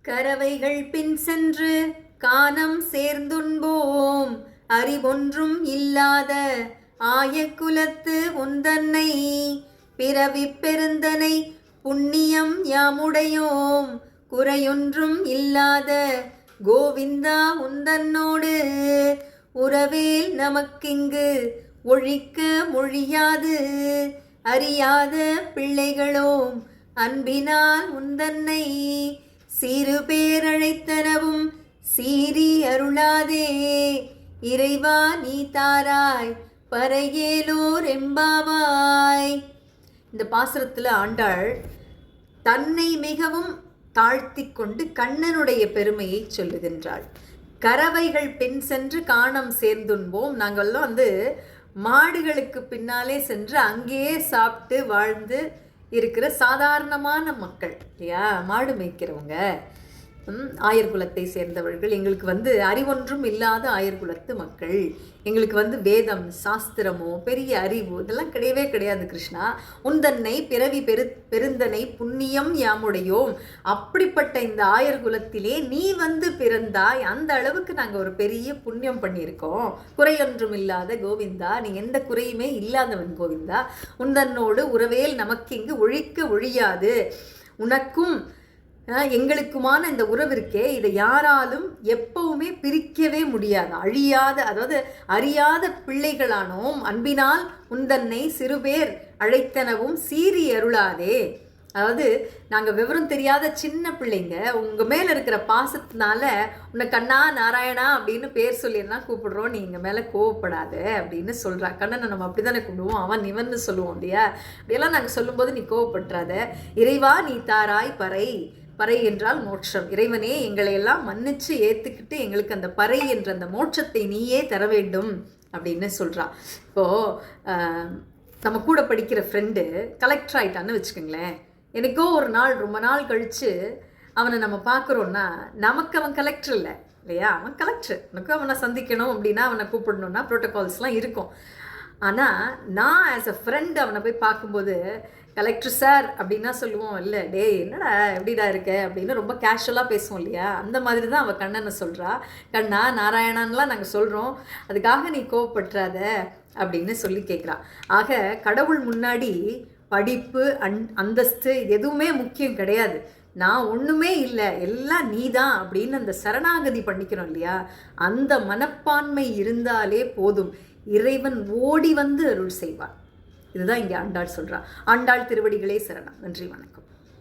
கரவைகள் பின் சென்று கானம் சேர்ந்துண்போம் அறிவொன்றும் இல்லாத ஆயக்குலத்து உந்தன்னை பிறவி பெருந்தனை புண்ணியம் யாமுடையோம் குறையொன்றும் இல்லாத கோவிந்தா உந்தன்னோடு உறவேல் நமக்கிங்கு ஒழிக்க மொழியாது அறியாத பிள்ளைகளோம் அன்பினால் உந்தன்னை சிறு பேரழைத்தனவும் சீரி அருளாதே இறைவா நீ தாராய் பறையேலோர் எம்பாவாய். இந்த பாசுரத்தில் ஆண்டாள் தன்னை மிகவும் தாழ்த்தி கொண்டு கண்ணனுடைய பெருமையை சொல்லுகின்றாள். கறவைகள் பின் சென்று காணம் சேர்ந்துண்போம். நாங்கள்லாம் மாடுகளுக்கு பின்னாலே சென்று அங்கேயே சாப்பிட்டு வாழ்ந்து இருக்கிற சாதாரணமான மக்கள் இல்லையா, மாடு மேய்க்கிறவங்க, ஆயர் குலத்தை சேர்ந்தவர்கள். எங்களுக்கு அறிவொன்றும் இல்லாத ஆயர் குலத்து மக்கள். எங்களுக்கு வேதம் சாஸ்திரமோ பெரிய அறிவு இதெல்லாம் கிடையவே கிடையாது. கிருஷ்ணா, உந்தன்னை பிறவி பெருந்தனை புண்ணியம் யாமுடையோம். அப்படிப்பட்ட இந்த ஆயர் குலத்திலே நீ பிறந்தாய். அந்த அளவுக்கு நாங்கள் ஒரு பெரிய புண்ணியம் பண்ணியிருக்கோம். குறையொன்றும் இல்லாத கோவிந்தா, நீ எந்த குறையுமே இல்லாதவன் கோவிந்தா. உந்தன்னோடு உறவேல் நமக்கு இங்கு ஒழிக்க ஒழியாது. உனக்கும் எங்களுக்குமான இந்த உறவிற்கே இதை யாராலும் எப்பவுமே பிரிக்கவே முடியாது. அழியாத, அதாவது அறியாத பிள்ளைகளானோம் அன்பினால் உந்தன்னை சிறுபேர் அழைத்தனவும் சீறி அருளாதே. அதாவது நாங்கள் விவரம் தெரியாத சின்ன பிள்ளைங்க உங்கள் மேலே இருக்கிற பாசத்தினால உன்னை கண்ணா நாராயணா அப்படின்னு பேர் சொல்லினா கூப்பிடுறோம், நீ எங்கள் மேலே கோவப்படாத அப்படின்னு சொல்கிறா. கண்ணனை நம்ம அப்படி தானே கூப்பிடுவோம், அவன் நிவன்னு சொல்லுவோம் இல்லையா. அப்படியெல்லாம் நாங்கள் சொல்லும்போது நீ கோவப்பட்டுறாத. இறைவா நீ தாராய் பறை. பறை என்றால் மோட்சம். இறைவனே எங்களை எல்லாம் மன்னிச்சு ஏற்றுக்கிட்டு எங்களுக்கு அந்த பறை என்ற அந்த மோட்சத்தை நீயே தர வேண்டும் அப்படின்னு சொல்கிறா. இப்போது நம்ம கூட படிக்கிற ஃப்ரெண்டு கலெக்டர் ஆகிட்டான்னு வச்சுக்கோங்களேன். எனக்கோ ஒரு நாள் ரொம்ப நாள் கழித்து அவனை நம்ம பார்க்குறோன்னா நமக்கு அவன் கலெக்டர் இல்லை இல்லையா, அவன் கலெக்டர். எனக்கு அவனை சந்திக்கணும் அப்படின்னா அவனை கூப்பிடணுன்னா ப்ரோட்டோகால்ஸ்லாம் இருக்கும். ஆனால் நான் ஆஸ் அ ஃப்ரெண்டு அவனை போய் பார்க்கும்போது கலெக்டர் சார் அப்படின்னா சொல்லுவோம், இல்லை டே என்னடா எப்படிடா இருக்க அப்படின்னு ரொம்ப கேஷுவலாக பேசுவோம் இல்லையா. அந்த மாதிரி தான் அவள் கண்ணனை சொல்கிறா. கண்ணா நாராயணான்லாம் நாங்கள் சொல்கிறோம், அதுக்காக நீ கோவப்பட்டுறாத அப்படின்னு சொல்லி கேட்குறா. ஆக கடவுள் முன்னாடி படிப்பு அந்தஸ்து இது எதுவுமே முக்கியம் கிடையாது. நான் ஒன்றுமே இல்லை, எல்லாம் நீ தான் அப்படின்னு அந்த சரணாகதி பண்ணிக்கிறோம் இல்லையா. அந்த மனப்பான்மை இருந்தாலே போதும், இறைவன் ஓடி அருள் செய்வான். இதுதான் இங்கே ஆண்டாள் சொல்கிறா. ஆண்டாள் திருவடிகளே சரணம். நன்றி, வணக்கம்.